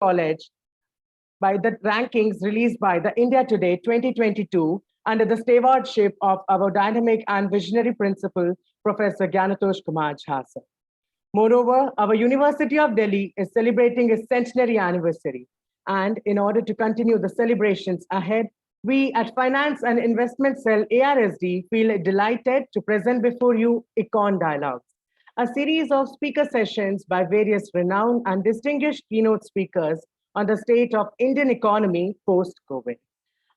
College by the rankings released by the India Today 2022 under the stewardship of our dynamic and visionary principal, Professor Gyanatosh Kumar Jha. Moreover, our University of Delhi is celebrating its centenary anniversary. And in order to continue the celebrations ahead, we at Finance and Investment Cell ARSD feel delighted to present before you Econ Dialogues, a series of speaker sessions by various renowned and distinguished keynote speakers on the state of Indian economy post-COVID.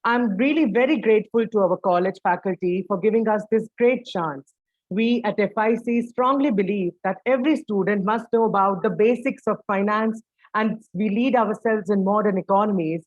I'm really very grateful to our college faculty for giving us this great chance. We at FIC strongly believe that every student must know about the basics of finance, and we lead ourselves in modern economies.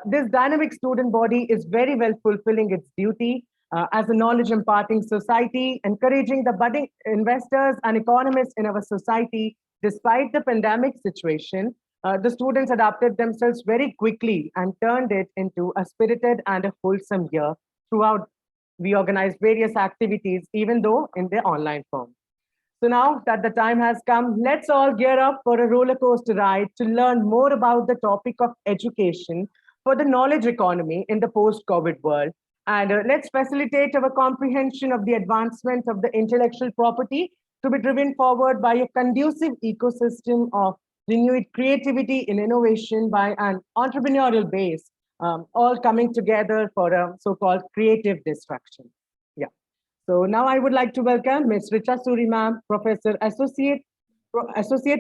This dynamic student body is very well fulfilling its duty as a knowledge imparting society, encouraging the budding investors and economists in our society. Despite the pandemic situation, the students adapted themselves very quickly and turned it into a spirited and a wholesome year. Throughout, we organized various activities, even though in their online form. So now that the time has come, let's all gear up for a roller coaster ride to learn more about the topic of education for the knowledge economy in the post-COVID world. And let's facilitate our comprehension of the advancement of the intellectual property to be driven forward by a conducive ecosystem of renewed creativity in innovation by an entrepreneurial base, all coming together for a so-called creative destruction. Yeah. So now I would like to welcome Ms. Richa Suri ma'am, Professor Associate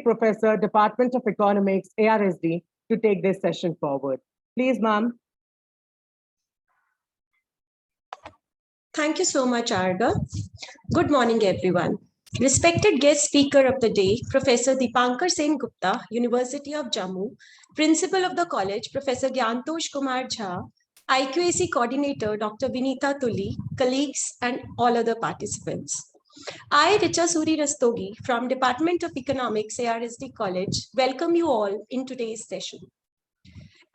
Professor, Department of Economics, ARSD, to take this session forward. Please, ma'am. Thank you so much, Arga. Good morning, everyone. Respected guest speaker of the day, Professor Dipankar Sengupta, University of Jammu, Principal of the College, Professor Gyanatosh Kumar Jha, IQAC Coordinator, Dr. Vinita Tulli, colleagues, and all other participants. I, Richa Suri Rastogi, from Department of Economics, ARSD College, welcome you all in today's session.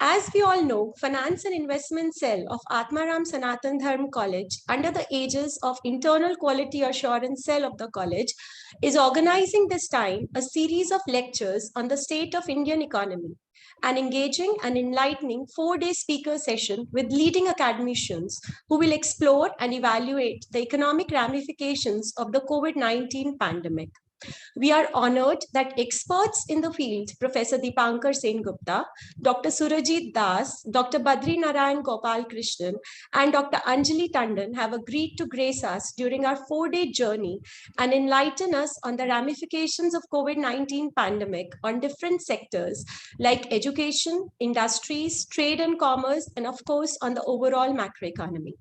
As we all know, Finance and Investment Cell of Atmaram Sanatan Dharm College, under the aegis of Internal Quality Assurance Cell of the college, is organizing this time a series of lectures on the state of Indian economy, an engaging and enlightening 4-day speaker session with leading academicians who will explore and evaluate the economic ramifications of the COVID-19 pandemic. We are honored that experts in the field, Professor Dipankar Sengupta, Dr. Surajit Das, Dr. Badri Narayan Gopal Krishnan, and Dr. Anjali Tandon have agreed to grace us during our 4-day journey and enlighten us on the ramifications of COVID-19 pandemic on different sectors like education, industries, trade and commerce, and of course on the overall macroeconomy.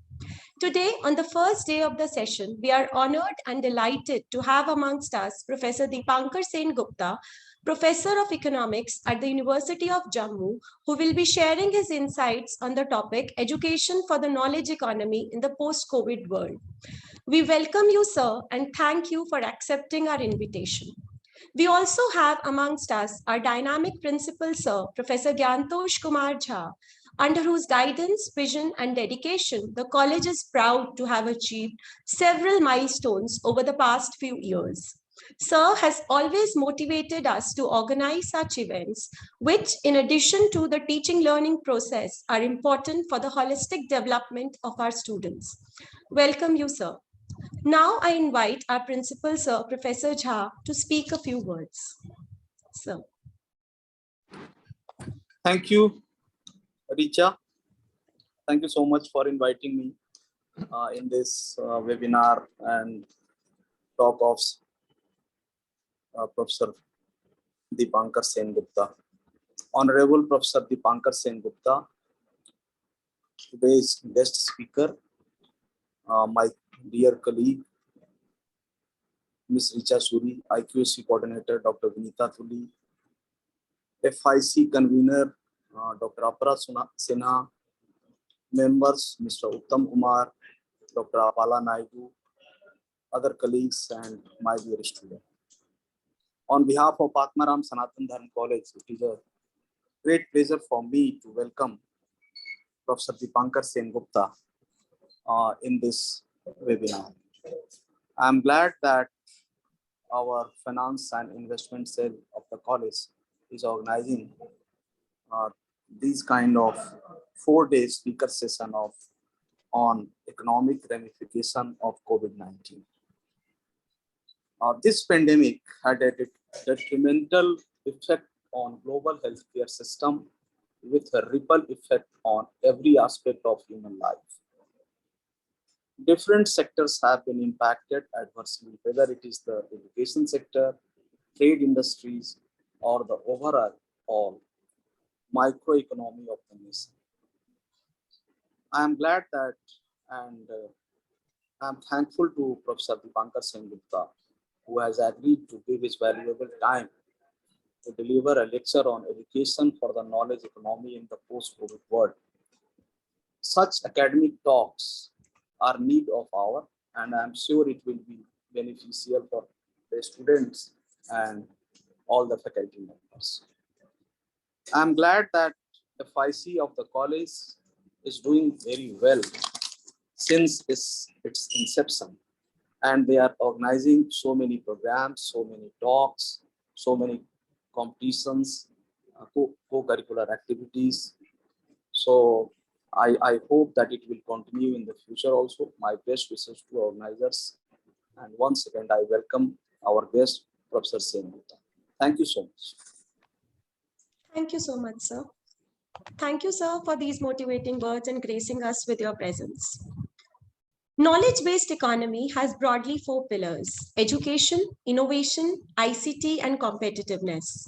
Today, on the first day of the session, we are honored and delighted to have amongst us Professor Dipankar Sengupta, Professor of Economics at the University of Jammu, who will be sharing his insights on the topic Education for the Knowledge Economy in the Post-COVID World. We welcome you, sir, and thank you for accepting our invitation. We also have amongst us our dynamic principal, sir, Professor Gyanatosh Kumar Jha, under whose guidance, vision, and dedication, the college is proud to have achieved several milestones over the past few years. Sir has always motivated us to organize such events, which, in addition to the teaching learning process, are important for the holistic development of our students. Welcome you, sir. Now I invite our principal, sir, Professor Jha, to speak a few words. Sir. Thank you, Richa. Thank you so much for inviting me in this webinar and talk of Professor Dipankar Sengupta. Honorable Professor Dipankar Sengupta, today's guest speaker, my dear colleague, Ms. Richa Suri, IQAC Coordinator, Dr. Vinita Tulli, FIC Convener, Dr. Apara Sinha, members, Mr. Uttam Kumar, Dr. Apala Naidu, other colleagues, and my dear student. On behalf of Atmaram Sanatan Dharm College, it is a great pleasure for me to welcome Professor Dipankar Sengupta in this webinar. I am glad that our Finance and Investment Cell of the college is organizing uh, these kind of 4-day speaker session on economic ramification of COVID-19. This pandemic had a detrimental effect on global healthcare system with a ripple effect on every aspect of human life. Different sectors have been impacted adversely, whether it is the education sector, trade industries, or the overall microeconomy of the nation. I am glad that and I am thankful to Professor Dipankar Sengupta, who has agreed to give his valuable time to deliver a lecture on education for the knowledge economy in the post-COVID world. Such academic talks are need of hour, and I am sure it will be beneficial for the students and all the faculty members. I am glad that FIC of the college is doing very well since its inception, and they are organizing so many programs, so many talks, so many competitions, co-curricular activities. So I hope that it will continue in the future also. My best wishes to organizers. And once again, I welcome our guest, Professor Sengupta. Thank you so much. Thank you so much, sir. Thank you, sir, for these motivating words and gracing us with your presence. Knowledge-based economy has broadly 4 pillars: education, innovation, ICT, and competitiveness.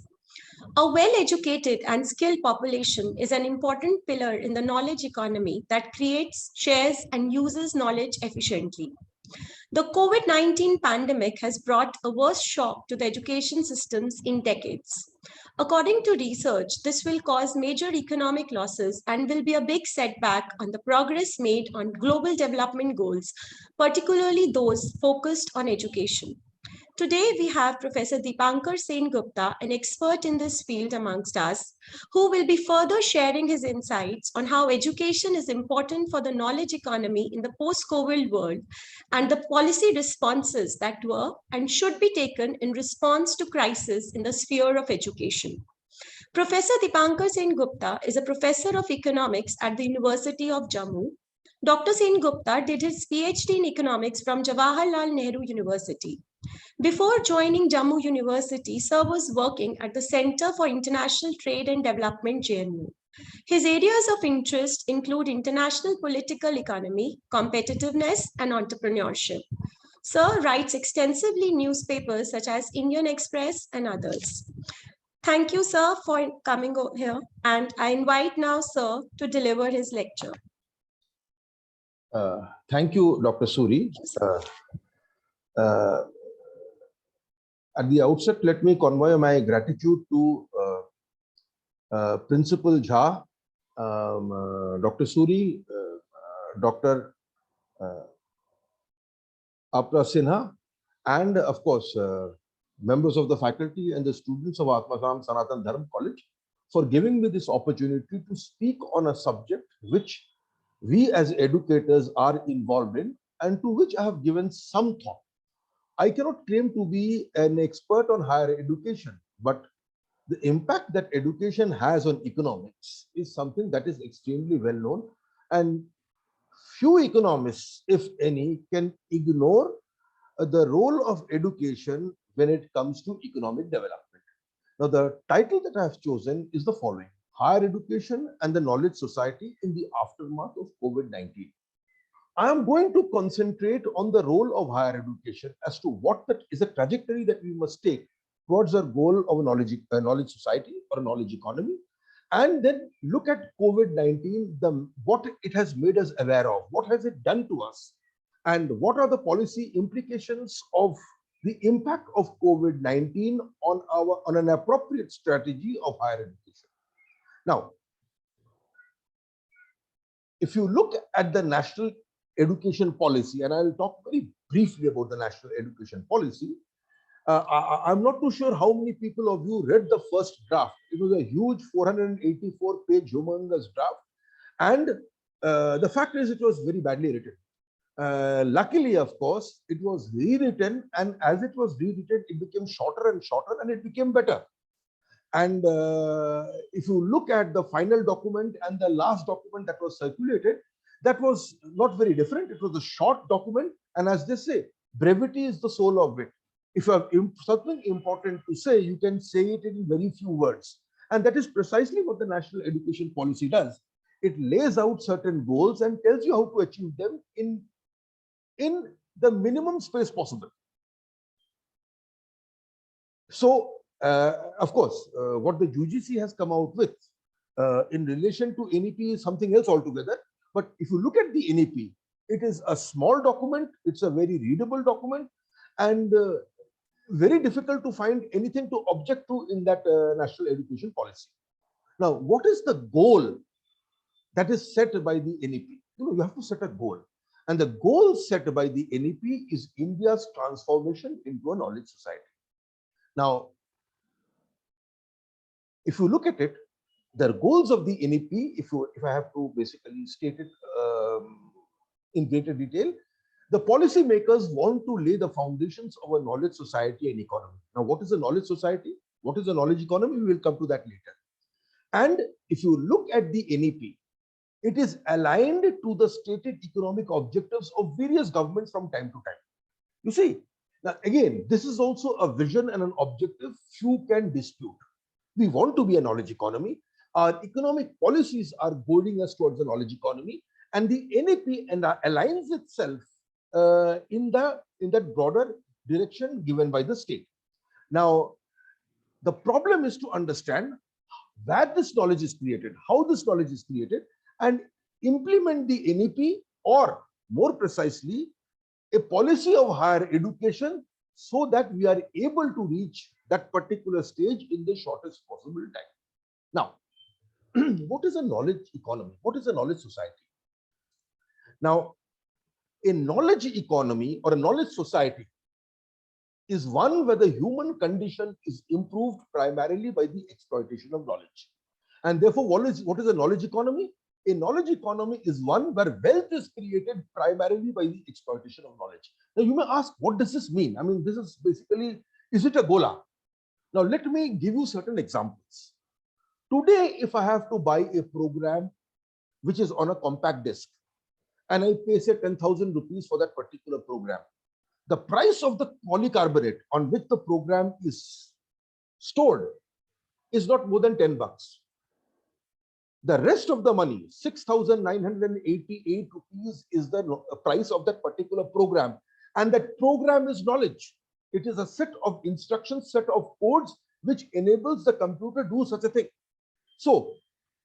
A well-educated and skilled population is an important pillar in the knowledge economy that creates, shares, and uses knowledge efficiently. The COVID-19 pandemic has brought a worse shock to the education systems in decades. According to research, this will cause major economic losses and will be a big setback on the progress made on global development goals, particularly those focused on education. Today, we have Professor Dipankar Sengupta, an expert in this field amongst us, who will be further sharing his insights on how education is important for the knowledge economy in the post-COVID world and the policy responses that were and should be taken in response to crisis in the sphere of education. Professor Dipankar Sengupta is a professor of economics at the University of Jammu. Dr. Sengupta did his PhD in economics from Jawaharlal Nehru University. Before joining Jammu University, Sir was working at the Center for International Trade and Development, JNU. His areas of interest include international political economy, competitiveness, and entrepreneurship. Sir writes extensively in newspapers such as Indian Express and others. Thank you, sir, for coming here, and I invite now Sir to deliver his lecture. Thank you, Dr. Suri. At the outset, let me convey my gratitude to Principal Jha, Dr. Suri, Dr. Apra Sinha, and of course, members of the faculty and the students of Atmasam Sanatan Dharma College for giving me this opportunity to speak on a subject which we as educators are involved in and to which I have given some thought. I cannot claim to be an expert on higher education, but the impact that education has on economics is something that is extremely well known, and few economists, if any, can ignore the role of education when it comes to economic development. Now, the title that I have chosen is the following: Higher Education and the Knowledge Society in the Aftermath of COVID-19. I am going to concentrate on the role of higher education as to what that is a trajectory that we must take towards our goal of a knowledge society or a knowledge economy, and then look at COVID-19, what it has made us aware of, what has it done to us, and what are the policy implications of the impact of COVID-19 on an appropriate strategy of higher education. Now, if you look at the national education policy, and I'll talk very briefly about the national education policy. I'm not too sure how many people of you read the first draft. It was a huge 484-page humongous draft, and the fact is it was very badly written. Luckily, of course, it was rewritten, and as it was rewritten, it became shorter and shorter, and it became better. And if you look at the final document and the last document that was circulated, that was not very different. It was a short document. And as they say, brevity is the soul of wit. If you have something important to say, you can say it in very few words. And that is precisely what the national education policy does. It lays out certain goals and tells you how to achieve them in the minimum space possible. So, of course, what the UGC has come out with in relation to NEP is something else altogether. But if you look at the NEP, it is a small document. It's a very readable document, and very difficult to find anything to object to in that national education policy. Now, what is the goal that is set by the NEP? You have to set a goal. And the goal set by the NEP is India's transformation into a knowledge society. Now, if you look at it, the goals of the NEP, if I have to basically state it in greater detail, the policy makers want to lay the foundations of a knowledge society and economy. Now, what is a knowledge society? What is a knowledge economy? We will come to that later. And if you look at the NEP, it is aligned to the stated economic objectives of various governments from time to time. You see, now again, this is also a vision and an objective few can dispute. We want to be a knowledge economy. Our economic policies are guiding us towards a knowledge economy, and the NEP aligns itself in that broader direction given by the state. Now, the problem is to understand where this knowledge is created, how this knowledge is created, and implement the NEP, or more precisely, a policy of higher education, so that we are able to reach that particular stage in the shortest possible time. Now, what is a knowledge economy? What is a knowledge society? Now, a knowledge economy or a knowledge society is one where the human condition is improved primarily by the exploitation of knowledge. And therefore, what is a knowledge economy? A knowledge economy is one where wealth is created primarily by the exploitation of knowledge. Now, you may ask, what does this mean? I mean, this is basically, is it a gola? Now, let me give you certain examples. Today, if I have to buy a program which is on a compact disc, and I pay, say, 10,000 rupees for that particular program, the price of the polycarbonate on which the program is stored is not more than 10 bucks. The rest of the money, 6,988 rupees, is the price of that particular program. And that program is knowledge. It is a set of instructions, set of codes, which enables the computer to do such a thing. So,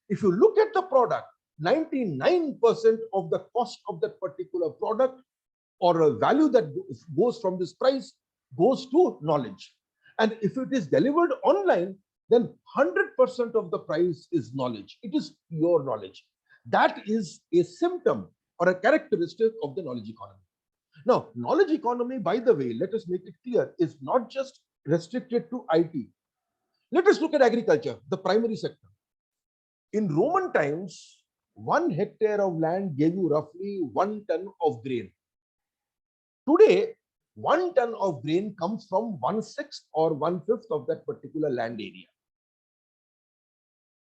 if you look at the product, 99% of the cost of that particular product, or a value that goes from this price, goes to knowledge. And if it is delivered online, then 100% of the price is knowledge. It is pure knowledge. That is a symptom or a characteristic of the knowledge economy. Now, knowledge economy, by the way, let us make it clear, is not just restricted to IT. Let us look at agriculture, the primary sector. In Roman times, 1 hectare of land gave you roughly 1 ton of grain. Today, 1 ton of grain comes from 1/6 or 1/5 of that particular land area.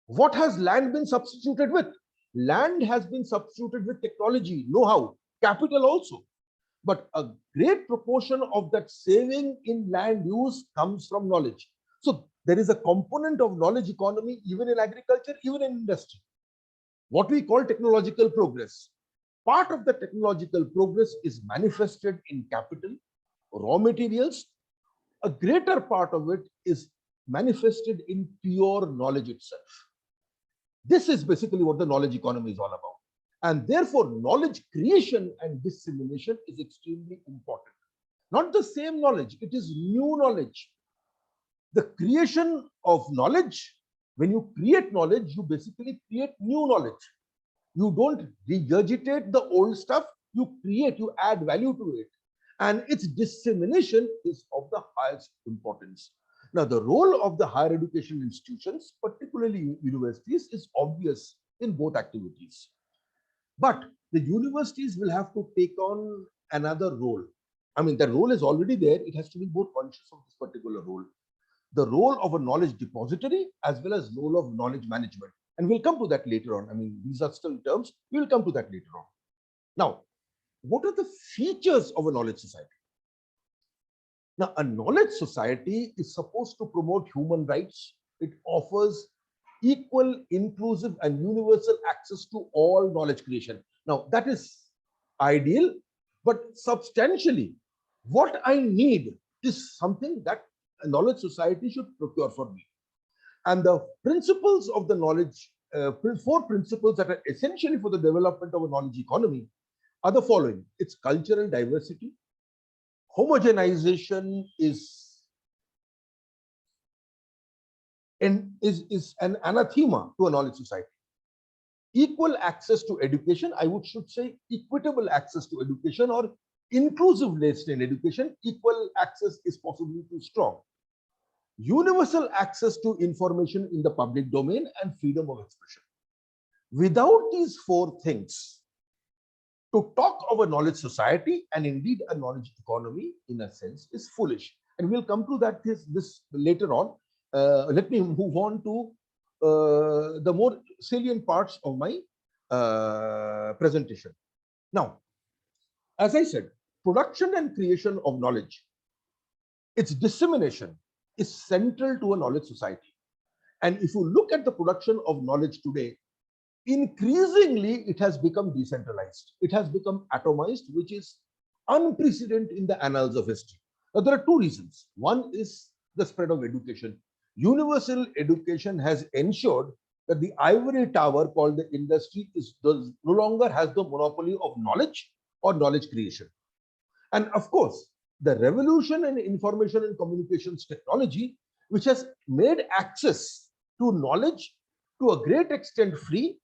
What has land been substituted with? Land has been substituted with technology, know-how, capital also. But a great proportion of that saving in land use comes from knowledge. So there is a component of knowledge economy even in agriculture, even in industry. What we call technological progress. Part of the technological progress is manifested in capital, raw materials. A greater part of it is manifested in pure knowledge itself. This is basically what the knowledge economy is all about. And therefore, knowledge creation and dissemination is extremely important. Not the same knowledge, it is new knowledge. The creation of knowledge, when you create knowledge, you basically create new knowledge. You don't regurgitate the old stuff, you create, you add value to it. And its dissemination is of the highest importance. Now, the role of the higher education institutions, particularly universities, is obvious in both activities. But the universities will have to take on another role. I mean, the role is already there. It has to be more conscious of this particular role. the role of a knowledge depository as well as role of knowledge management. And we'll come to that later on. I mean, these are still terms. We'll come to that later on. Now, what are the features of a knowledge society? Now, a knowledge society is supposed to promote human rights. It offers equal, inclusive, and universal access to all knowledge creation. Now, that is ideal, but substantially, what I need is something that a knowledge society should procure for me. And the principles of the knowledge, four principles that are essentially for the development of a knowledge economy are the following. It's cultural diversity. Homogenization is an anathema to a knowledge society. Equal access to education, I should say equitable access to education or inclusiveness in education. Equal access is possibly too strong. Universal access to information in the public domain and freedom of expression. Without these four things, to talk of a knowledge society and indeed a knowledge economy in a sense is foolish. And we'll come to that this later on. Let me move on to the more salient parts of my presentation. Now, as I said, production and creation of knowledge, its dissemination is central to a knowledge society. And if you look at the production of knowledge today, increasingly it has become decentralized. It has become atomized, which is unprecedented in the annals of history. Now, there are two reasons. One is the spread of education. Universal education has ensured that the ivory tower called the industry no longer has the monopoly of knowledge or knowledge creation. And of course, the revolution in information and communications technology, which has made access to knowledge to a great extent free,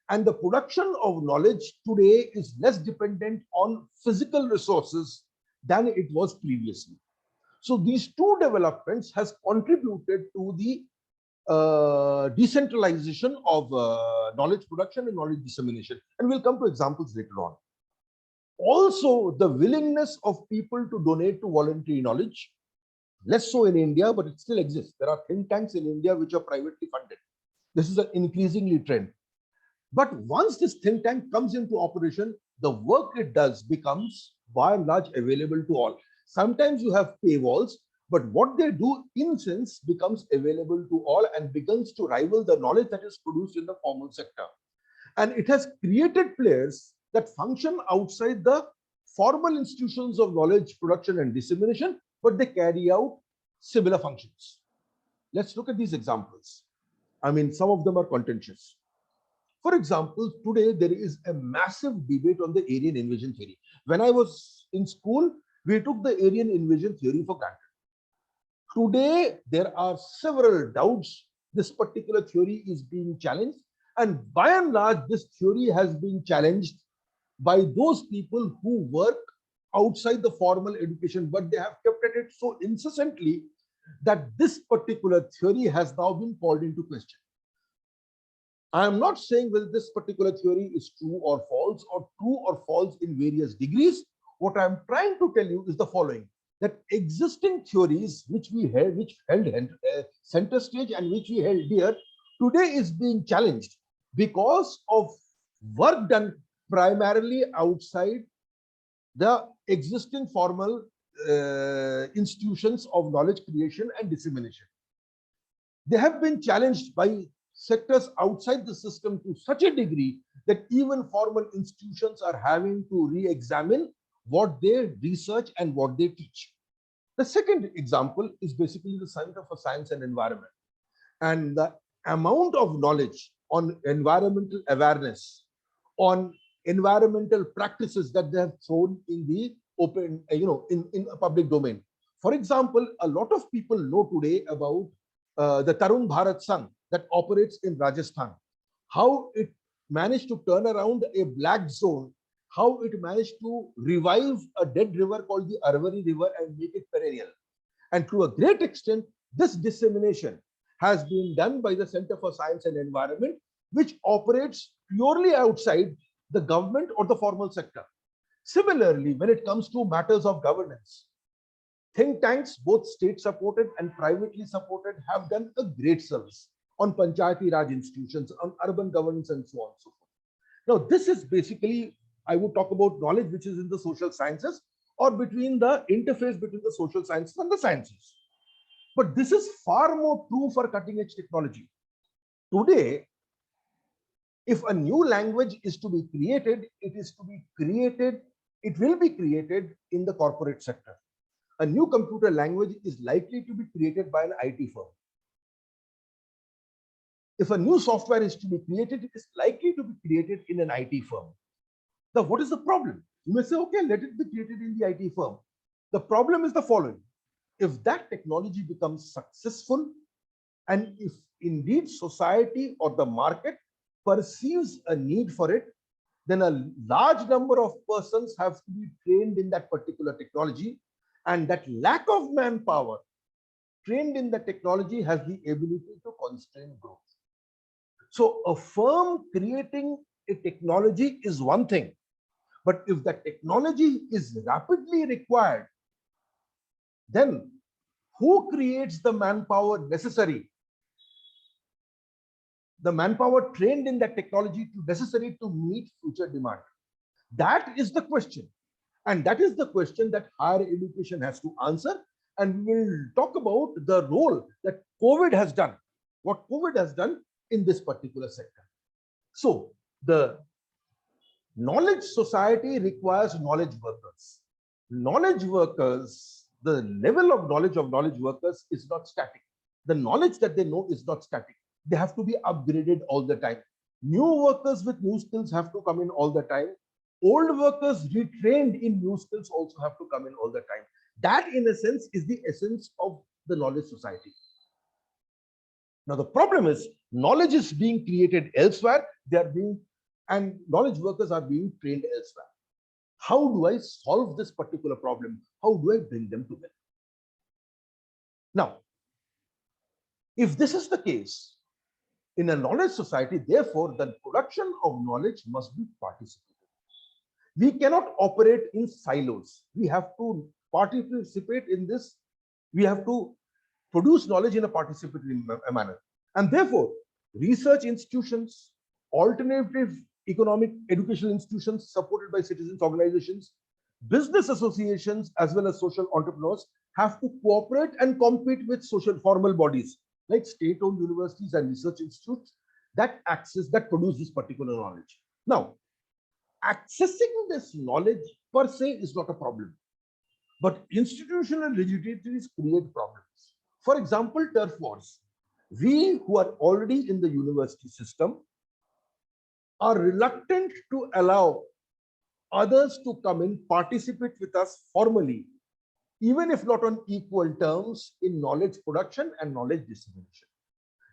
and the production of knowledge today is less dependent on physical resources than it was previously. So these two developments has contributed to the decentralization of knowledge production and knowledge dissemination. And we'll come to examples later on. Also, the willingness of people to donate to voluntary knowledge, less so in India, but it still exists. There are think tanks in India which are privately funded. This is an increasingly trend. But once this think tank comes into operation, the work it does becomes by and large available to all. Sometimes you have paywalls, but what they do in sense becomes available to all and begins to rival the knowledge that is produced in the formal sector. And it has created players that function outside the formal institutions of knowledge production and dissemination, but they carry out similar functions. Let's look at these examples. I mean, some of them are contentious. For example, today there is a massive debate on the Aryan invasion theory. When I was in school, we took the Aryan invasion theory for granted. Today, there are several doubts. This particular theory is being challenged. And by and large, this theory has been challenged by those people who work outside the formal education, but they have kept at it so incessantly that this particular theory has now been called into question. I am not saying whether this particular theory is true or false in various degrees. What I am trying to tell you is the following, that existing theories which held center stage and which we held dear, today is being challenged because of work done primarily outside the existing formal institutions of knowledge creation and dissemination. They have been challenged by sectors outside the system to such a degree that even formal institutions are having to re-examine what they research and what they teach. The second example is basically the Center for Science and Environment. And the amount of knowledge on environmental awareness, on environmental practices that they have thrown in the open, in a public domain. For example, a lot of people know today about the Tarun Bharat Sun that operates in Rajasthan, how it managed to turn around a black zone, how it managed to revive a dead river called the Arvari River and make it perennial. And to a great extent, this dissemination has been done by the Center for Science and Environment, which operates purely outside the government or the formal sector. Similarly, when it comes to matters of governance, think tanks, both state supported and privately supported, have done a great service on Panchayati Raj institutions, on urban governance, and so on and so forth. Now, this is basically, I would talk about knowledge which is in the social sciences, or between the interface between the social sciences and the sciences. But this is far more true for cutting edge technology. Today, if a new language is to be created, it will be created in the corporate sector. A new computer language is likely to be created by an IT firm. If a new software is to be created, it is likely to be created in an IT firm. Now, what is the problem? You may say, okay, let it be created in the IT firm. The problem is the following. If that technology becomes successful, and if indeed society or the market perceives a need for it, then a large number of persons have to be trained in that particular technology, and that lack of manpower trained in the technology has the ability to constrain growth. So a firm creating a technology is one thing, but if the technology is rapidly required, then who creates the manpower necessary? The manpower trained in that technology necessary to meet future demand. That is the question. And that is the question that higher education has to answer. And we will talk about the role that COVID has done, what COVID has done in this particular sector. So the knowledge society requires knowledge workers. Knowledge workers, the level of knowledge workers is not static. The knowledge that they know is not static. They have to be upgraded all the time. New workers with new skills have to come in all the time. Old workers retrained in new skills also have to come in all the time. That, in a sense, is the essence of the knowledge society. Now, the problem is knowledge is being created elsewhere. And knowledge workers are being trained elsewhere. How do I solve this particular problem? How do I bring them together? Now, if this is the case, in a knowledge society, therefore, the production of knowledge must be participative. We cannot operate in silos. We have to participate in this. We have to produce knowledge in a participatory manner. And therefore, research institutions, alternative economic educational institutions supported by citizens organizations, business associations, as well as social entrepreneurs have to cooperate and compete with social formal bodies like state-owned universities and research institutes that produce this particular knowledge. Now, accessing this knowledge per se is not a problem, but institutional rigidities create problems. For example, turf wars. We who are already in the university system are reluctant to allow others to come in, participate with us formally, even if not on equal terms, in knowledge production and knowledge dissemination.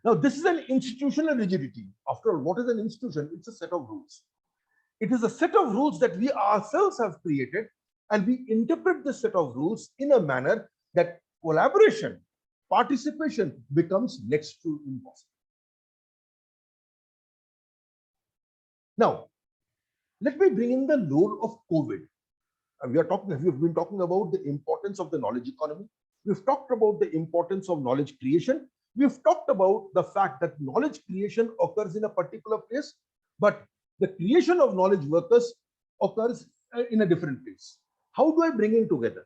Now, this is an institutional rigidity. After all, what is an institution? It's a set of rules. It is a set of rules that we ourselves have created, and we interpret this set of rules in a manner that collaboration, participation becomes next to impossible. Now, let me bring in the role of COVID. We've been talking about the importance of the knowledge economy. We've talked about the importance of knowledge creation. We've talked about the fact that knowledge creation occurs in a particular place, but the creation of knowledge workers occurs in a different place. How do I bring it together?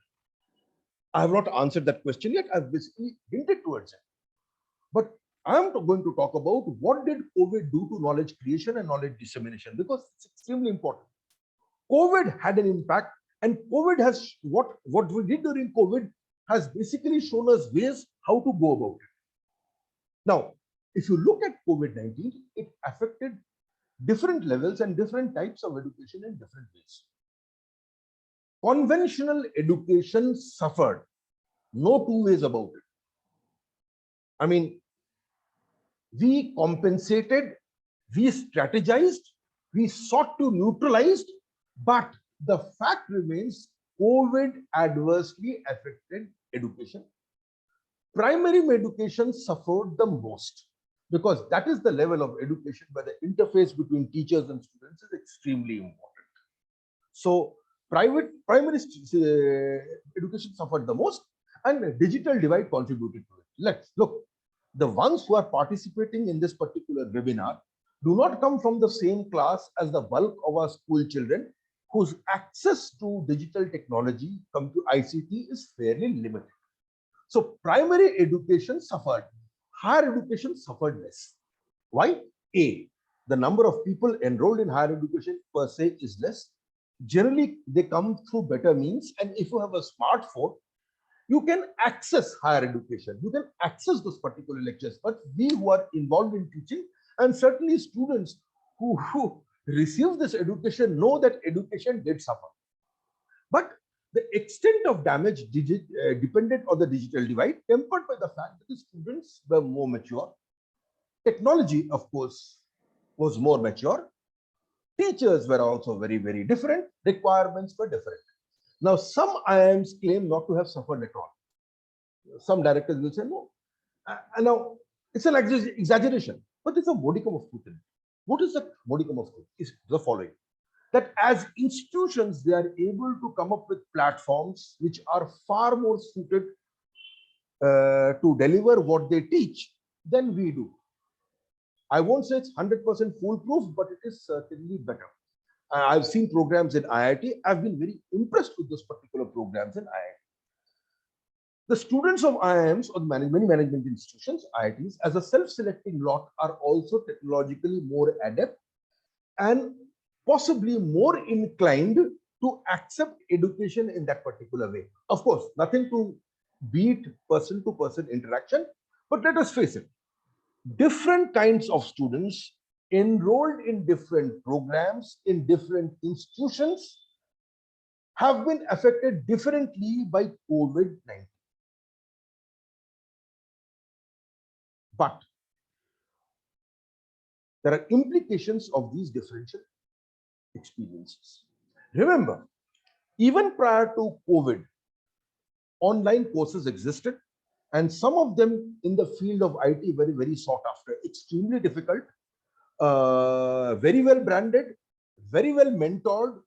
I have not answered that question yet. I've basically hinted towards it. But I'm going to talk about what did COVID do to knowledge creation and knowledge dissemination, because it's extremely important. COVID had an impact, and COVID has what we did during COVID has basically shown us ways how to go about it. Now, if you look at COVID-19, it affected different levels and different types of education in different ways. Conventional education suffered. No two ways about it. I mean, we compensated, we strategized, we sought to neutralize, but the fact remains COVID adversely affected education. Primary education suffered the most, because that is the level of education where the interface between teachers and students is extremely important. So primary education suffered the most, and digital divide contributed to it. Let's look. The ones who are participating in this particular webinar do not come from the same class as the bulk of our school children whose access to digital technology, come to ICT, is fairly limited. So primary education suffered, higher education suffered less. Why? A, the number of people enrolled in higher education per se is less. Generally, they come through better means, and if you have a smartphone, you can access higher education. You can access those particular lectures. But we who are involved in teaching, and certainly students who receive this education, know that education did suffer. But the extent of damage depended on the digital divide, tempered by the fact that the students were more mature. Technology, of course, was more mature. Teachers were also very, very different. Requirements were different. Now, some IIMs claim not to have suffered at all. Some directors will say, no. And now, it's an exaggeration, but it's a modicum of truth in it. What is the modicum of truth? Is the following. That as institutions, they are able to come up with platforms which are far more suited to deliver what they teach than we do. I won't say it's 100% foolproof, but it is certainly better. I've seen programs in IIT. I've been very impressed with those particular programs in IIT. The students of IIMs or many management institutions, IITs, as a self-selecting lot, are also technologically more adept and possibly more inclined to accept education in that particular way. Of course, nothing to beat person-to-person interaction, but let us face it, different kinds of students enrolled in different programs in different institutions have been affected differently by COVID-19. But there are implications of these differential experiences. Remember, even prior to COVID, online courses existed, and some of them in the field of IT very, very sought after, extremely difficult, very well branded, very well mentored,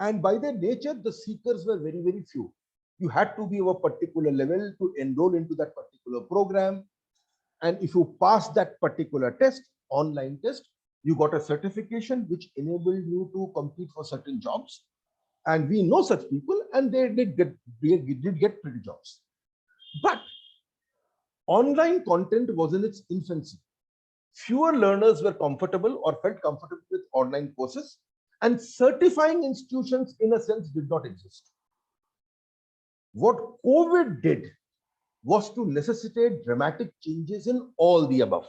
and by their nature, the seekers were very, very few. You had to be of a particular level to enroll into that particular program. And if you pass that particular test, online test, you got a certification which enabled you to compete for certain jobs. And we know such people, and they did get pretty jobs. But online content was in its infancy. Fewer learners were comfortable or felt comfortable with online courses, and certifying institutions, in a sense, did not exist. What COVID did was to necessitate dramatic changes in all the above.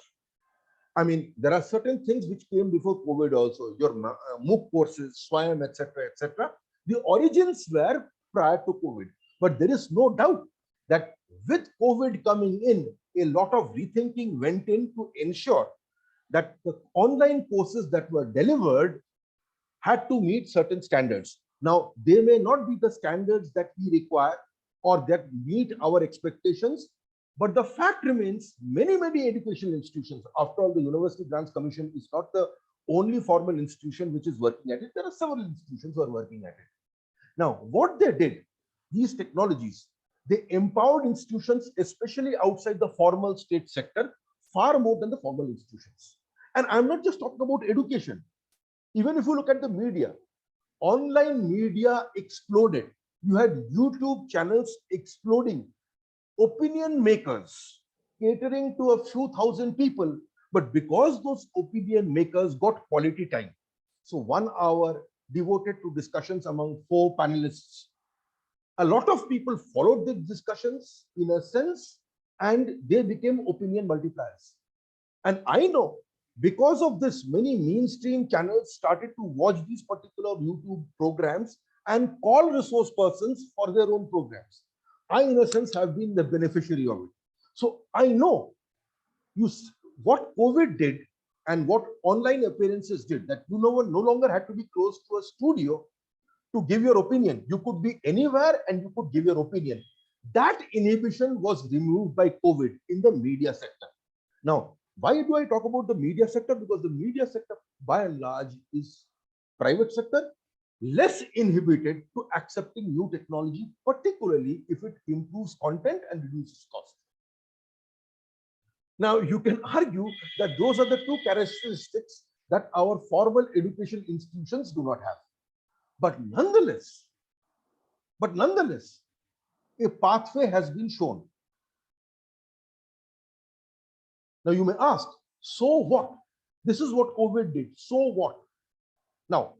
I mean, there are certain things which came before COVID also, your MOOC courses, SWAYAM, etc., etc. The origins were prior to COVID. But there is no doubt that with COVID coming in, a lot of rethinking went in to ensure that the online courses that were delivered had to meet certain standards. Now, they may not be the standards that we require or that meet our expectations, but the fact remains, many educational institutions, after all, the University Grants Commission is not the only formal institution which is working at it. There are several institutions who are working at it. Now, what they did, these technologies, they empowered institutions, especially outside the formal state sector, far more than the formal institutions. And I'm not just talking about education. Even if you look at the media, online media exploded. You had YouTube channels exploding, opinion makers catering to a few thousand people, but because those opinion makers got quality time, so 1 hour devoted to discussions among 4 panelists, a lot of people followed the discussions in a sense, and they became opinion multipliers. And I know because of this, many mainstream channels started to watch these particular YouTube programs and call resource persons for their own programs. I, in a sense, have been the beneficiary of it. So I know what COVID did and what online appearances did, that you no longer had to be close to a studio to give your opinion. You could be anywhere and you could give your opinion. That inhibition was removed by COVID in the media sector. Now, why do I talk about the media sector? Because the media sector, by and large, is private sector. less inhibited to accepting new technology, particularly if it improves content and reduces cost. Now, you can argue that those are the two characteristics that our formal education institutions do not have. But nonetheless, a pathway has been shown. Now, you may ask, so what? This is what COVID did. So what? Now,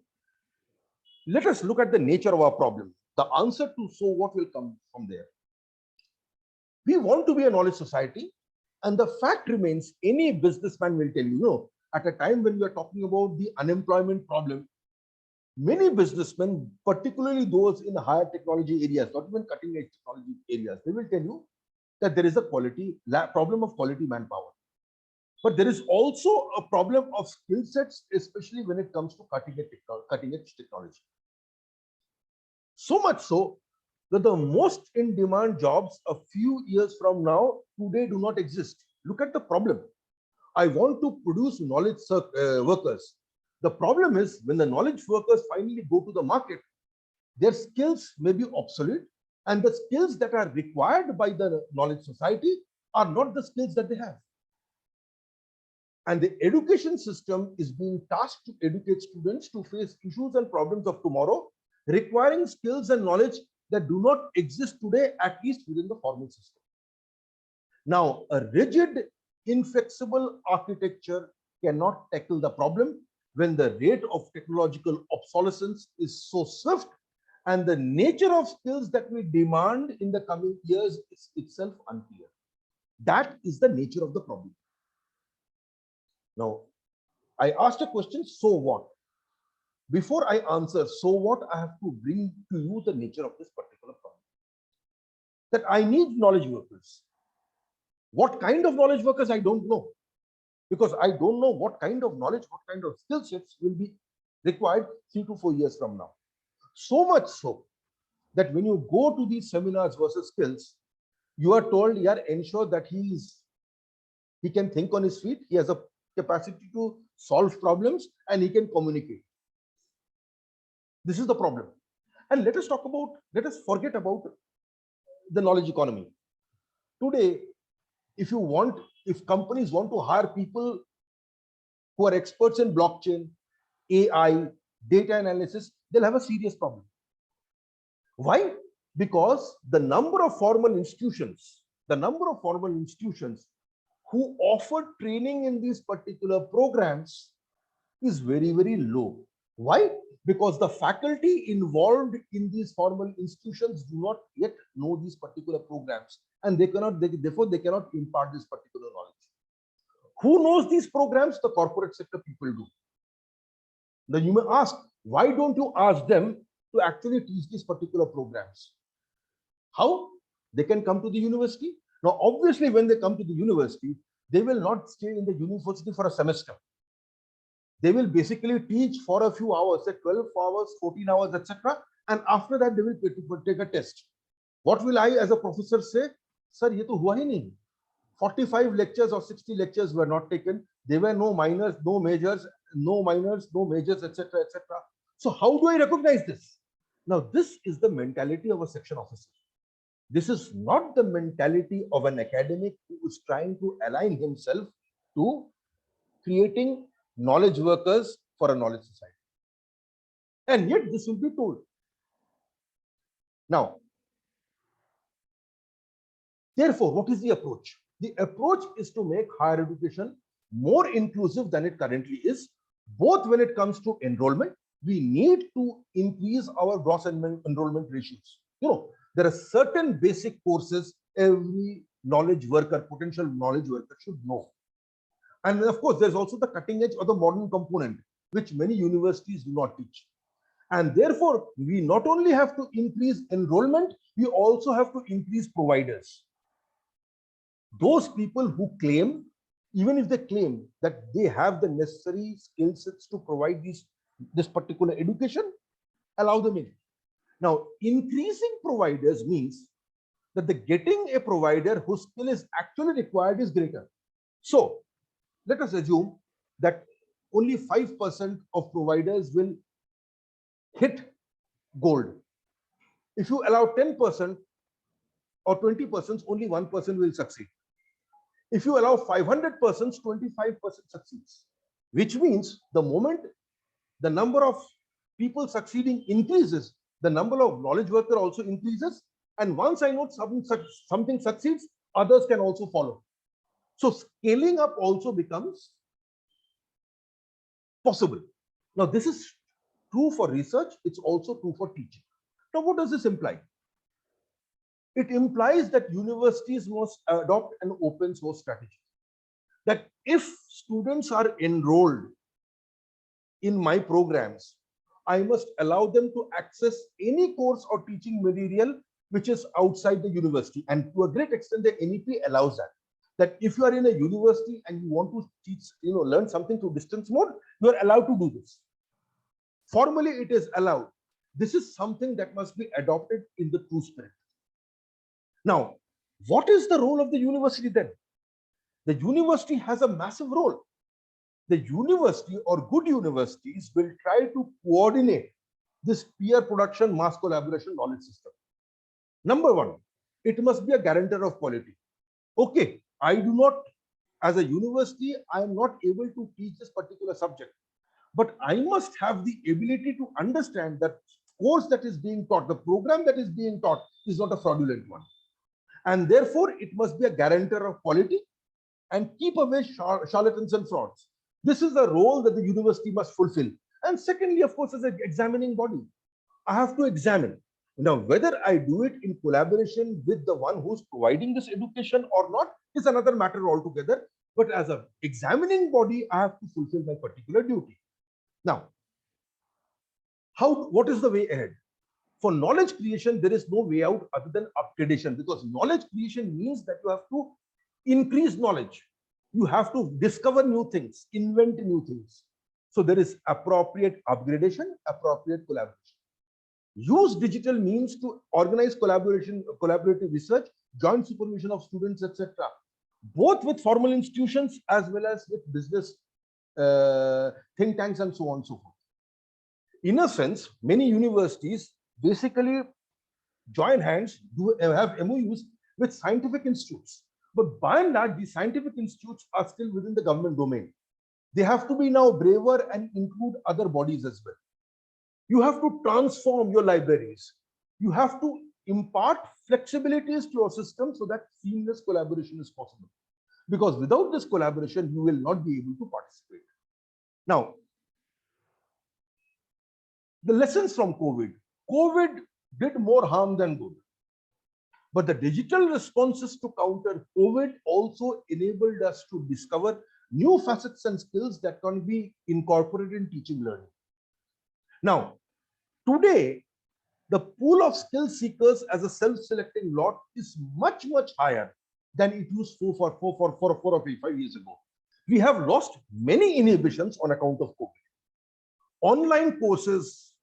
let us look at the nature of our problem. The answer to so what will come from there. We want to be a knowledge society, and the fact remains, any businessman will tell you, at a time when we are talking about the unemployment problem, many businessmen, particularly those in higher technology areas, not even cutting edge technology areas, they will tell you that there is a problem of quality manpower. But there is also a problem of skill sets, especially when it comes to cutting edge technology. So much so that the most in demand jobs a few years from now today do not exist. Look at the problem. I want to produce knowledge workers. The problem is, when the knowledge workers finally go to the market, their skills may be obsolete, and the skills that are required by the knowledge society are not the skills that they have. And the education system is being tasked to educate students to face issues and problems of tomorrow, requiring skills and knowledge that do not exist today, at least within the formal system. Now, a rigid, inflexible architecture cannot tackle the problem when the rate of technological obsolescence is so swift, and the nature of skills that we demand in the coming years is itself unclear. That is the nature of the problem. Now, I asked a question, so what? Before I answer, so what, I have to bring to you the nature of this particular problem. That I need knowledge workers. What kind of knowledge workers, I don't know. Because I don't know what kind of knowledge, what kind of skill sets will be required 3 to 4 years from now. So much so that when you go to these seminars versus skills, you are told, yeah, ensure that he can think on his feet, he has a capacity to solve problems, and he can communicate. This is the problem. And let us forget about the knowledge economy. Today, if companies want to hire people who are experts in blockchain, AI, data analysis, they'll have a serious problem. Why? Because the number of formal institutions who offer training in these particular programs is very, very low. Why? Because the faculty involved in these formal institutions do not yet know these particular programs, and therefore they cannot impart this particular knowledge. Who knows these programs? The corporate sector people do. Then you may ask, why don't you ask them to actually teach these particular programs? How? They can come to the university. Now, obviously, when they come to the university, they will not stay in the university for a semester. They will basically teach for a few hours, say 12 hours, 14 hours, etc. And after that, they will take a test. What will I, as a professor, say? Sir, ye to hua hi nahi. 45 lectures or 60 lectures were not taken. There were no minors, no majors, etc., etc. So how do I recognize this? Now, this is the mentality of a section officer. This is not the mentality of an academic who is trying to align himself to creating knowledge workers for a knowledge society. And yet this will be told. Now, therefore, what is the approach? The approach is to make higher education more inclusive than it currently is, both when it comes to enrollment. We need to increase our gross enrollment ratios. There are certain basic courses every potential knowledge worker should know. And of course, there's also the cutting edge or the modern component, which many universities do not teach. And therefore, we not only have to increase enrollment, we also have to increase providers. Those people who claim, even if they claim that they have the necessary skill sets to provide this particular education, allow them in. Now, increasing providers means that getting a provider whose skill is actually required is greater. So, let us assume that only 5% of providers will hit gold. If you allow 10% or 20%, only 1% will succeed. If you allow 500 persons, 25% succeeds, which means the moment the number of people succeeding increases, the number of knowledge worker also increases. And once I know something succeeds, others can also follow. So scaling up also becomes possible. Now, this is true for research. It's also true for teaching. Now, what does this imply? It implies that universities must adopt an open source strategy. That if students are enrolled in my programs, I must allow them to access any course or teaching material which is outside the university. And to a great extent, the NEP allows that. That if you are in a university and you want to teach, learn something through distance mode, you are allowed to do this. Formally, it is allowed. This is something that must be adopted in the true spirit. Now, what is the role of the university then? The university has a massive role. The university or good universities will try to coordinate this peer production, mass collaboration knowledge system. Number one, it must be a guarantor of quality. Okay, I do not, as a university, I am not able to teach this particular subject, but I must have the ability to understand that course that is being taught, the program that is being taught is not a fraudulent one. And therefore, it must be a guarantor of quality and keep away charlatans and frauds. This is the role that the university must fulfill. And secondly, of course, as an examining body, I have to examine. Now, whether I do it in collaboration with the one who's providing this education or not is another matter altogether. But as an examining body, I have to fulfill my particular duty. Now, what is the way ahead? For knowledge creation, there is no way out other than upgradation, because knowledge creation means that you have to increase knowledge. You have to discover new things, invent new things. So there is appropriate upgradation, appropriate collaboration. Use digital means to organize collaborative research, joint supervision of students, etc., both with formal institutions as well as with business think tanks and so on and so forth. In a sense, many universities basically join hands, have MOUs with scientific institutes. But by and large, these scientific institutes are still within the government domain. They have to be now braver and include other bodies as well. You have to transform your libraries. You have to impart flexibilities to your system so that seamless collaboration is possible. Because without this collaboration, you will not be able to participate. Now, the lessons from COVID. COVID did more harm than good. But the digital responses to counter COVID also enabled us to discover new facets and skills that can be incorporated in teaching learning. Now, today, the pool of skill seekers as a self-selecting lot is much, much higher than it used to for 4 or 5 years ago. We have lost many inhibitions on account of COVID. Online courses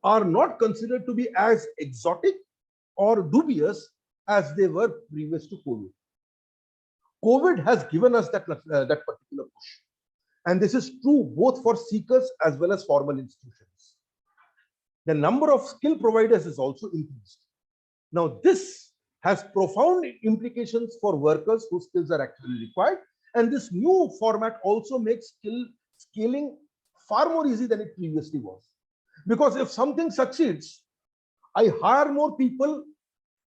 are not considered to be as exotic or dubious as they were previous to COVID. COVID has given us that particular push. And this is true both for seekers as well as formal institutions. The number of skill providers is also increased. Now, this has profound implications for workers whose skills are actually required. And this new format also makes scaling far more easy than it previously was. Because if something succeeds, I hire more people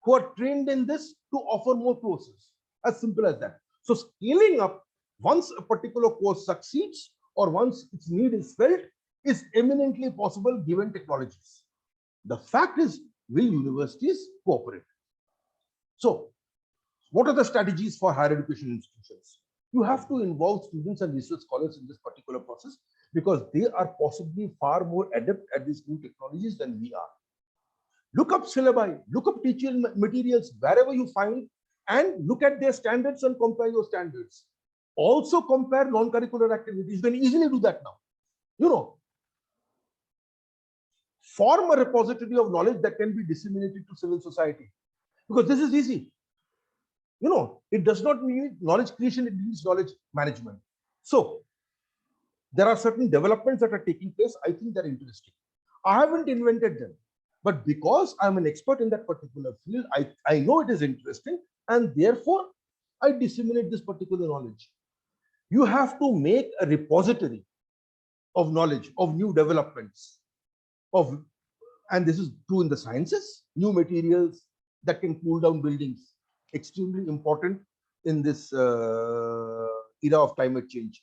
who are trained in this to offer more courses. As simple as that. So scaling up, once a particular course succeeds or once its need is felt, is eminently possible given technologies. The fact is, will universities cooperate? So, what are the strategies for higher education institutions? You have to involve students and research scholars in this particular process because they are possibly far more adept at these new technologies than we are. Look up syllabi, look up teaching materials wherever you find and look at their standards and compare your standards. Also compare non-curricular activities. You can easily do that now. You know, form a repository of knowledge that can be disseminated to civil society. Because this is easy. You know, it does not mean knowledge creation, it means knowledge management. So, there are certain developments that are taking place. I think they're interesting. I haven't invented them. But because I'm an expert in that particular field, I know it is interesting, and therefore I disseminate this particular knowledge. You have to make a repository of knowledge, of new developments, and this is true in the sciences, new materials that can cool down buildings, extremely important in this era of climate change.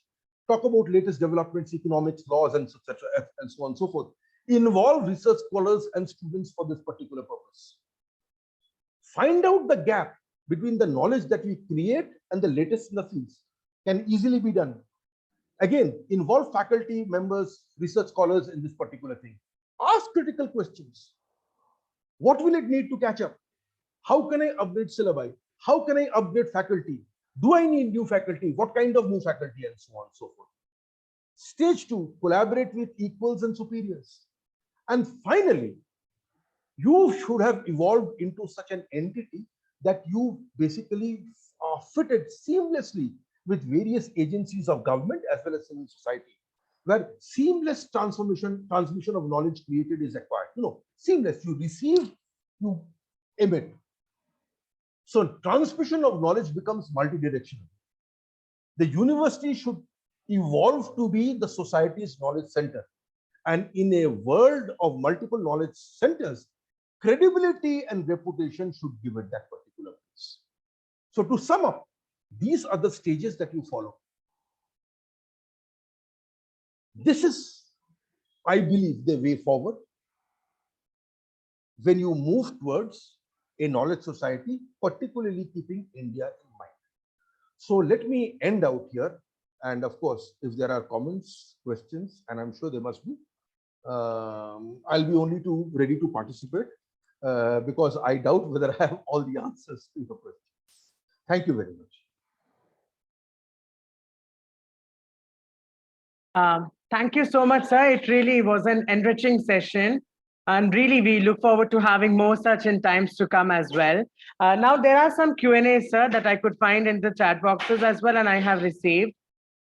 Talk about latest developments, economics, laws, and etc., and so on and so forth. Involve research scholars and students for this particular purpose. Find out the gap between the knowledge that we create and the latest in the fields. Can easily be done. Again, involve faculty members, research scholars in this particular thing. Ask critical questions. What will it need to catch up? How can I upgrade syllabi? How can I upgrade faculty? Do I need new faculty? What kind of new faculty, and so on and so forth. Stage 2, collaborate with equals and superiors. And finally, you should have evolved into such an entity that you basically are fitted seamlessly with various agencies of government as well as civil society, where seamless transmission of knowledge created is acquired. Seamless. You receive, you emit. So transmission of knowledge becomes multidirectional. The university should evolve to be the society's knowledge center. And in a world of multiple knowledge centers, credibility and reputation should give it that particular place. So to sum up, these are the stages that you follow. This is, I believe, the way forward when you move towards a knowledge society, particularly keeping India in mind. So let me end out here. And of course, if there are comments, questions, and I'm sure there must be, I'll be only ready to participate because I doubt whether I have all the answers to your questions. Thank you very much. Thank you so much, sir. It really was an enriching session. And really, we look forward to having more such in times to come as well. Now, there are some Q&As, sir, that I could find in the chat boxes as well, and I have received.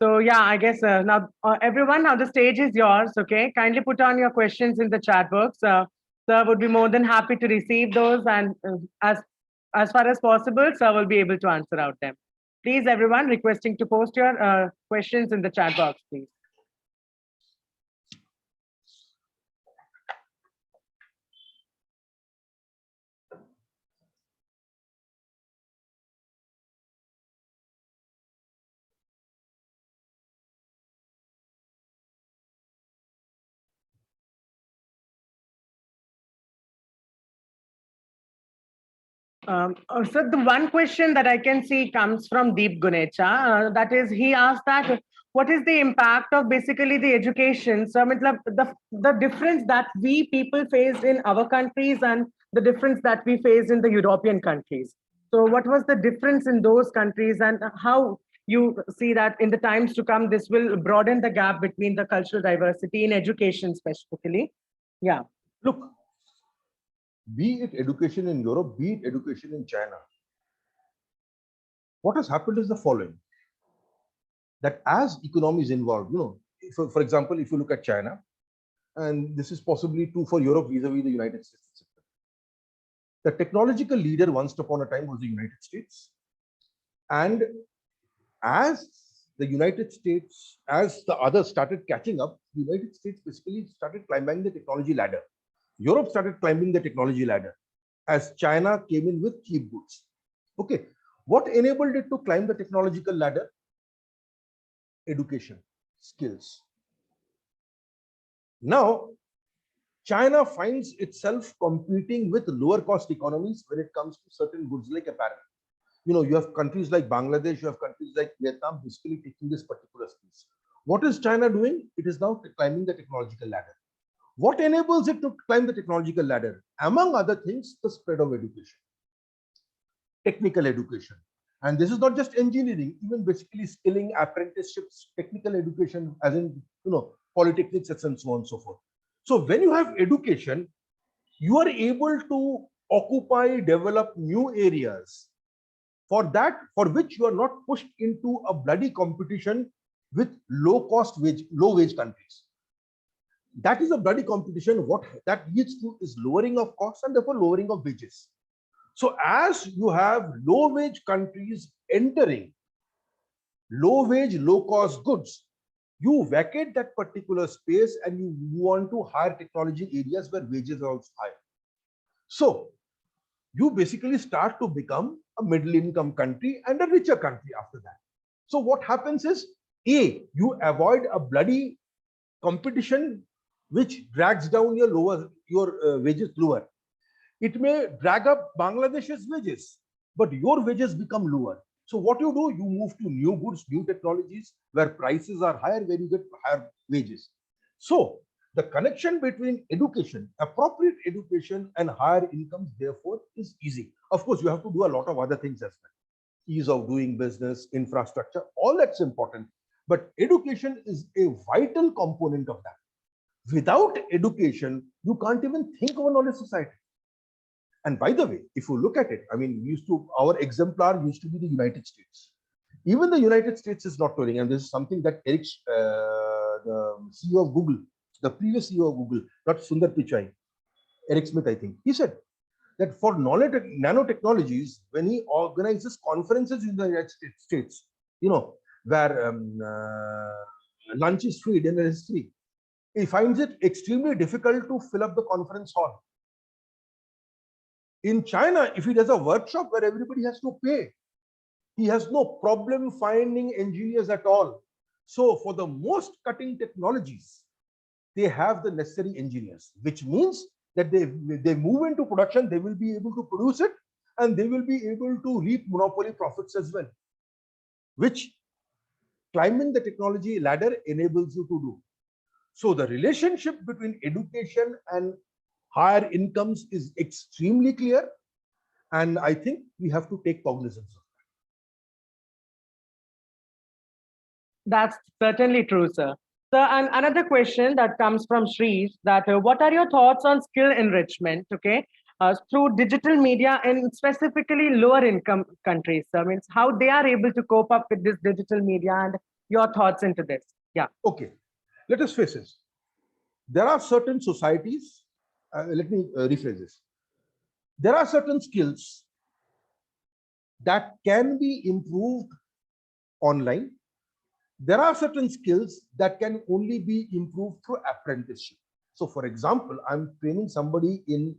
So yeah, I guess now, everyone, now the stage is yours, okay? Kindly put on your questions in the chat box. Sir would be more than happy to receive those, and as far as possible, sir will be able to answer out them. Please, everyone, requesting to post your questions in the chat box, please. So the one question that I can see comes from Deep Gunecha. That is, he asked that what is the impact of basically the education? So the difference that we people face in our countries and the difference that we face in the European countries. So what was the difference in those countries, and how you see that in the times to come, this will broaden the gap between the cultural diversity in education specifically? Yeah. Look, be it education in Europe, be it education in China, what has happened is the following, that as economies involved, for example, if you look at China, and this is possibly true for Europe vis-a-vis the United States, the technological leader once upon a time was the United States. And as the United States, as the others started catching up, the United States basically started climbing the technology ladder. Europe started climbing the technology ladder as China came in with cheap goods. Okay, what enabled it to climb the technological ladder? Education, skills. Now, China finds itself competing with lower cost economies when it comes to certain goods like apparel. You have countries like Bangladesh, you have countries like Vietnam basically taking this particular space. What is China doing? It is now climbing the technological ladder. What enables it to climb the technological ladder? Among other things, the spread of education, technical education. And this is not just engineering, even basically skilling, apprenticeships, technical education, as in, polytechnics, and so on and so forth. So when you have education, you are able to occupy, develop new areas for which you are not pushed into a bloody competition with low wage countries. That is a bloody competition. What that leads to is lowering of costs and therefore lowering of wages. So as you have low wage countries entering low wage, low cost goods, you vacate that particular space and you move on to higher technology areas where wages are also high. So you basically start to become a middle income country and a richer country after that. So what happens is, A, you avoid a bloody competition which drags down your wages lower. It may drag up Bangladesh's wages, but your wages become lower. So what you do, you move to new goods, new technologies where prices are higher, where you get higher wages. So the connection between education, appropriate education, and higher incomes, therefore, is easy. Of course, you have to do a lot of other things as well. Ease of doing business, infrastructure, all that's important. But education is a vital component of that. Without education, you can't even think of a knowledge society. And by the way, if you look at it, I mean, our exemplar used to be the United States. Even the United States is not learning, and this is something that Eric, the CEO of Google, the previous CEO of Google, not Sundar Pichai, Eric Smith, I think, he said that for knowledge nanotechnologies, when he organizes conferences in the United States, where lunch is free, dinner is free, he finds it extremely difficult to fill up the conference hall. In China, if he does a workshop where everybody has to pay, he has no problem finding engineers at all. So for the most cutting technologies, they have the necessary engineers, which means that they move into production, they will be able to produce it, and they will be able to reap monopoly profits as well, which climbing the technology ladder enables you to do. So the relationship between education and higher incomes is extremely clear, and I think we have to take cognizance of That's certainly true, sir. So, and another question that comes from Shreesh, that what are your thoughts on skill enrichment, okay, through digital media and specifically lower income countries? So, I mean, how they are able to cope up with this digital media, and your thoughts into this? Yeah. Okay, let us face this. There are certain societies, let me rephrase this. There are certain skills that can be improved online. There are certain skills that can only be improved through apprenticeship. So for example, I'm training somebody in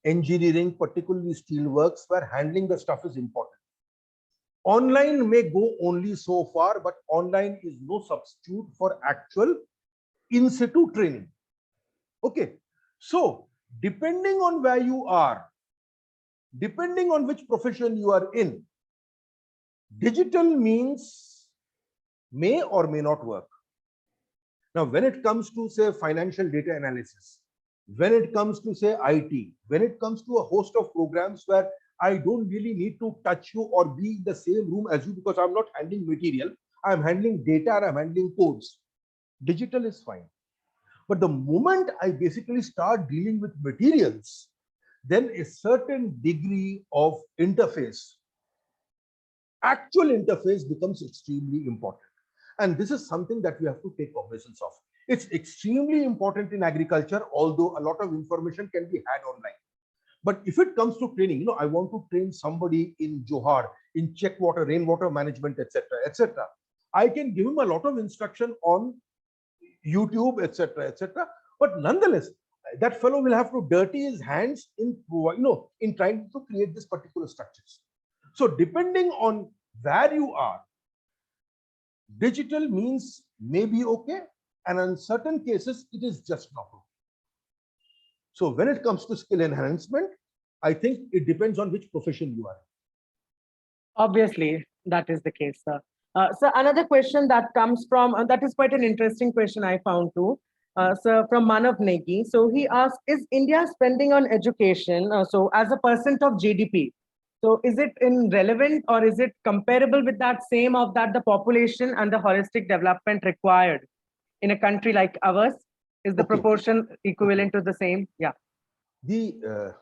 engineering, particularly steelworks, where handling the stuff is important. Online may go only so far, but online is no substitute for actual in situ training. Okay, so depending on where you are, depending on which profession you are in, digital means may or may not work. Now, when it comes to, say, financial data analysis, when it comes to, say, IT, when it comes to a host of programs where I don't really need to touch you or be in the same room as you because I'm not handling material, I'm handling data, I'm handling codes. Digital is fine. But the moment I basically start dealing with materials, then a certain degree of interface, actual interface, becomes extremely important. And this is something that we have to take cognizance of. It's extremely important in agriculture, although a lot of information can be had online. But if it comes to training, I want to train somebody in Johar, in check water, rainwater management, etc., etc. I can give him a lot of instruction on YouTube, etc., etc. But nonetheless, that fellow will have to dirty his hands in trying to create this particular structures. So depending on where you are, digital means may be okay, and in certain cases it is just not okay. So when it comes to skill enhancement, I think it depends on which profession you are. Obviously, that is the case, sir. So another question that comes from, that is quite an interesting question I found too. So from Manav Negi. So he asked, is India spending on education, so as a percent of GDP? So is it irrelevant, or is it comparable with that same of that the population and the holistic development required in a country like ours? Is the proportion equivalent to the same? Yeah. The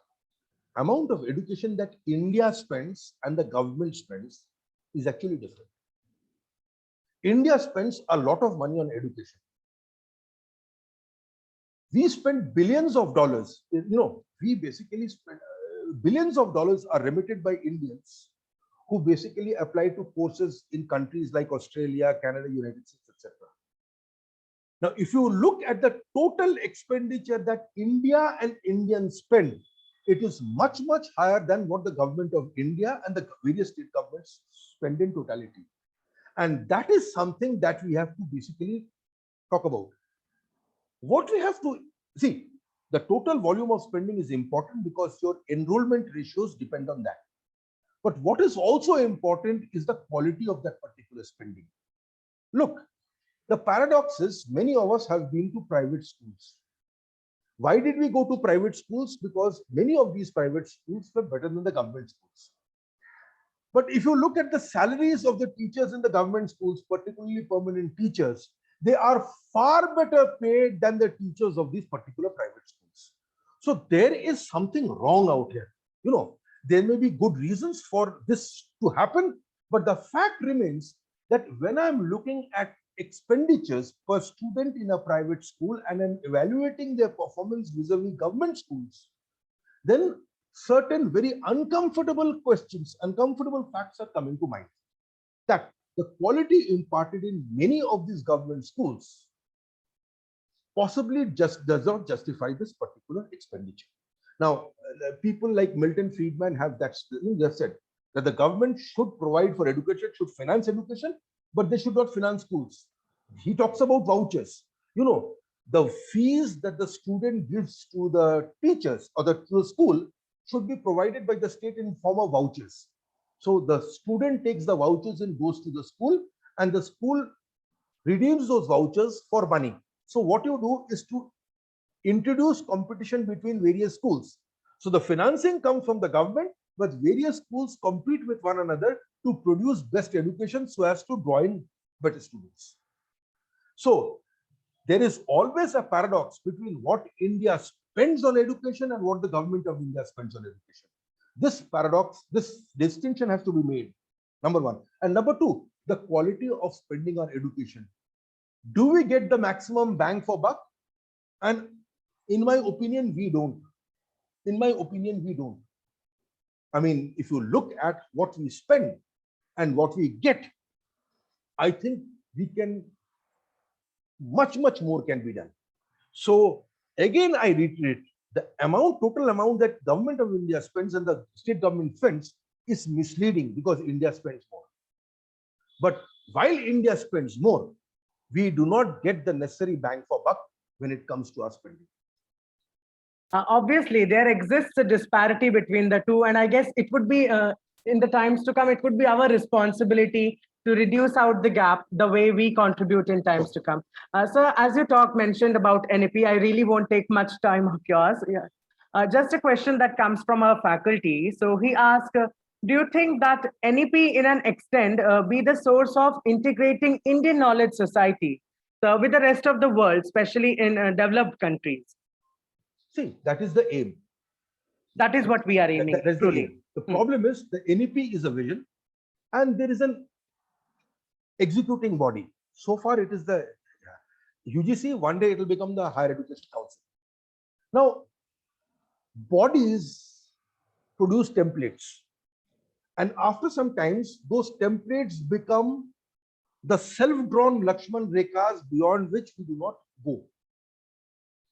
amount of education that India spends and the government spends is actually different. India spends a lot of money on education. We spend billions of dollars. We basically spend billions of dollars are remitted by Indians who basically apply to courses in countries like Australia, Canada, United States, etc. Now, if you look at the total expenditure that India and Indians spend, it is much, much higher than what the government of India and the various state governments spend in totality. And that is something that we have to basically talk about. What we have to see, the total volume of spending is important because your enrollment ratios depend on that. But what is also important is the quality of that particular spending. Look, the paradox is many of us have been to private schools. Why did we go to private schools? Because many of these private schools were better than the government schools. But if you look at the salaries of the teachers in the government schools, particularly permanent teachers, they are far better paid than the teachers of these particular private schools. So there is something wrong out here. There may be good reasons for this to happen, but the fact remains that when I'm looking at expenditures per student in a private school and I'm evaluating their performance vis-a-vis government schools, then certain very uncomfortable questions, uncomfortable facts are coming to mind. That the quality imparted in many of these government schools possibly just does not justify this particular expenditure. Now, people like Milton Friedman have just said that the government should provide for education, should finance education, but they should not finance schools. He talks about vouchers. The fees that the student gives to the teachers or to the school should be provided by the state in form of vouchers. So the student takes the vouchers and goes to the school, and the school redeems those vouchers for money. So what you do is to introduce competition between various schools. So the financing comes from the government, but various schools compete with one another to produce best education so as to draw in better students. So there is always a paradox between what India spends on education and what the government of India spends on education. This paradox, this distinction has to be made, number one. And number two, the quality of spending on education. Do we get the maximum bang for buck? And in my opinion, we don't. In my opinion, we don't. I mean, if you look at what we spend and what we get, I think we can, much more can be done. So again, I reiterate, the total amount that government of India spends and the state government spends is misleading because India spends more. But while India spends more, we do not get the necessary bang for buck when it comes to our spending. Obviously, there exists a disparity between the two, and I guess it would be, in the times to come, it would be our responsibility to reduce out the gap the way we contribute in times to come. So as you mentioned about NEP, I really won't take much time of yours. Yeah. Just a question that comes from our faculty. So he asked, do you think that NEP in an extent be the source of integrating Indian knowledge society with the rest of the world, especially in developed countries? See, that is the aim. That is what we are aiming. That's the aim. The problem is the NEP is a vision and there is an executing body. So far, it is the UGC. One day it will become the Higher Education Council. Now, bodies produce templates. And after some times, those templates become the self-drawn Lakshman Rekhas beyond which we do not go.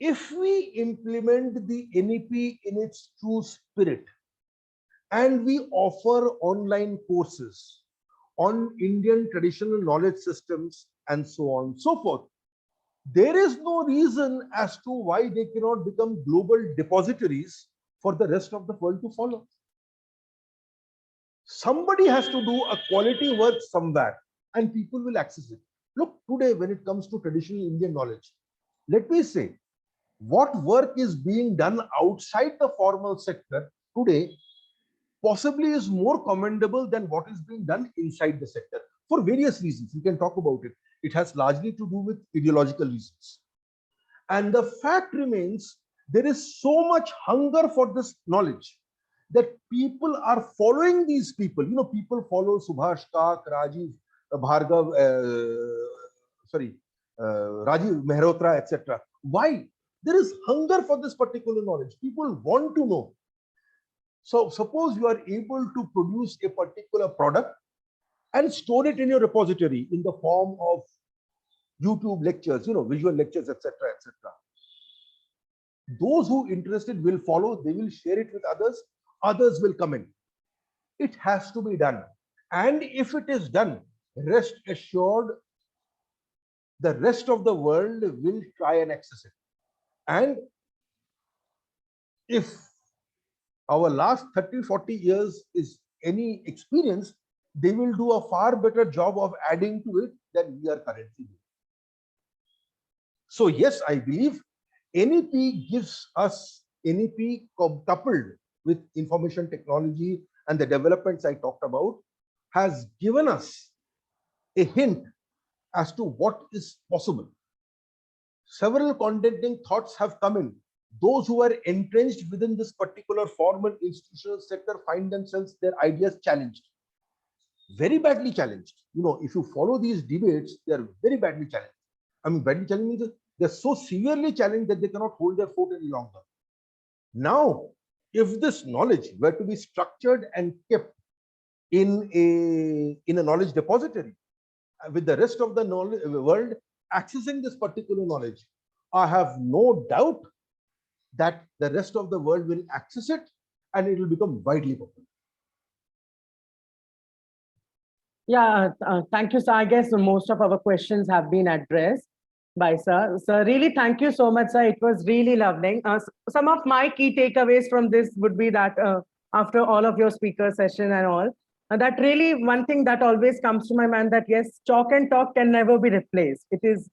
If we implement the NEP in its true spirit and we offer online courses on Indian traditional knowledge systems and so on and so forth, there is no reason as to why they cannot become global depositories for the rest of the world to follow. Somebody has to do a quality work somewhere and people will access it. Look, today when it comes to traditional Indian knowledge, let me say, what work is being done outside the formal sector today possibly is more commendable than what is being done inside the sector for various reasons. We can talk about it. It has largely to do with ideological reasons. And the fact remains, there is so much hunger for this knowledge that people are following these people. People follow Subhash Kak, Rajiv Bhargav, Rajiv Mehrotra, etc. Why? There is hunger for this particular knowledge. People want to know. So suppose you are able to produce a particular product and store it in your repository in the form of YouTube lectures, visual lectures, etc., etc. Those who interested will follow, they will share it with others, others will come in. It has to be done. And if it is done, rest assured, the rest of the world will try and access it. And if our last 30, 40 years is any experience, they will do a far better job of adding to it than we are currently doing. So yes, I believe NEP gives us, NEP coupled with information technology and the developments I talked about, has given us a hint as to what is possible. Several contending thoughts have come in. Those who are entrenched within this particular formal institutional sector find themselves, their ideas challenged, very badly challenged. If you follow these debates, they are very badly challenged. I mean, badly challenged means they're so severely challenged that they cannot hold their fort any longer. Now, if this knowledge were to be structured and kept in a knowledge depository, with the rest of the knowledge, world accessing this particular knowledge, I have no doubt that the rest of the world will access it and it will become widely popular. Yeah, thank you, sir. I guess most of our questions have been addressed by sir. So really, thank you so much, sir. It was really lovely. Some of my key takeaways from this would be that after all of your speaker session and all, that really one thing that always comes to my mind, that yes, chalk and talk can never be replaced. It is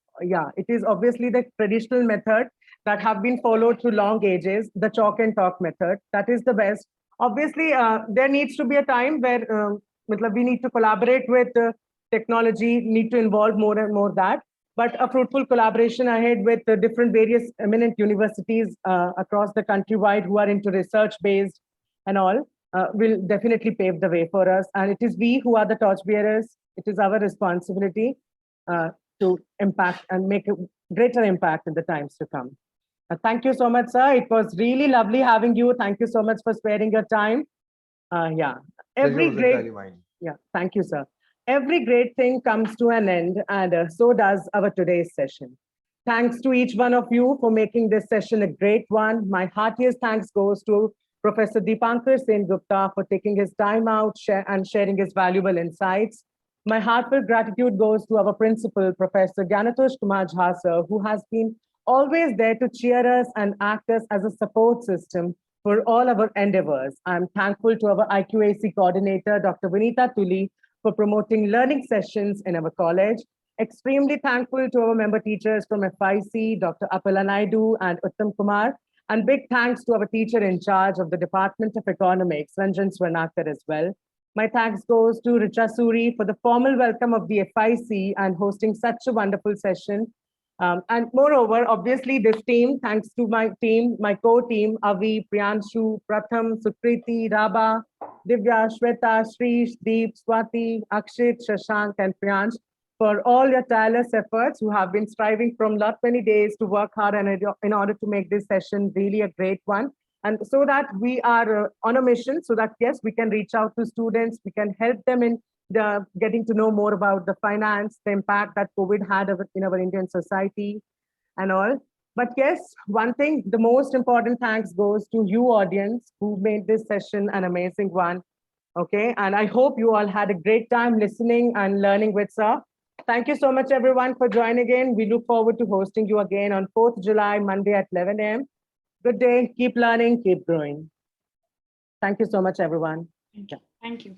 obviously the traditional method that have been followed through long ages, the chalk and talk method. That is the best. Obviously, there needs to be a time where we need to collaborate with technology, need to involve more and more that. But a fruitful collaboration ahead with different various eminent universities across the countrywide who are into research-based and all will definitely pave the way for us. And it is we who are the torchbearers. It is our responsibility to impact and make a greater impact in the times to come. Thank you so much, sir. It was really lovely having you. Thank you so much for sparing your time. Every great, thank you, sir. Every great thing comes to an end, and so does our today's session. Thanks to each one of you for making this session a great one. My heartiest thanks goes to Professor Dipankar Sengupta for taking his time out and sharing his valuable insights. My heartfelt gratitude goes to our principal, Professor Ganatosh Kumar Jha, who has been always there to cheer us and act us as a support system for all our endeavors. I'm thankful to our IQAC coordinator, Dr. Vinita Tuli, for promoting learning sessions in our college. Extremely thankful to our member teachers from FIC, Dr. Apala Naidu and Uttam Kumar. And big thanks to our teacher in charge of the Department of Economics, Ranjan Swarnakar as well. My thanks goes to Richa Suri for the formal welcome of the FIC and hosting such a wonderful session. And moreover, obviously this team, thanks to my team, my co-team, Avi, Priyanshu, Pratham, Sukriti, Raba, Divya, Shweta, Shrish, Deep, Swati, Akshit, Shashank, and Priyansh, for all your tireless efforts, who have been striving from lot many days to work hard and in order to make this session really a great one. And so that we are on a mission, so that yes, we can reach out to students, we can help them in getting to know more about the finance, the impact that COVID had in our Indian society and all. But yes, one thing, the most important thanks goes to you audience who made this session an amazing one. Okay, and I hope you all had a great time listening and learning with sir. Thank you so much everyone for joining in. We look forward to hosting you again on 4th July, Monday at 11 a.m. Good day, keep learning, keep growing. Thank you so much everyone. Thank you.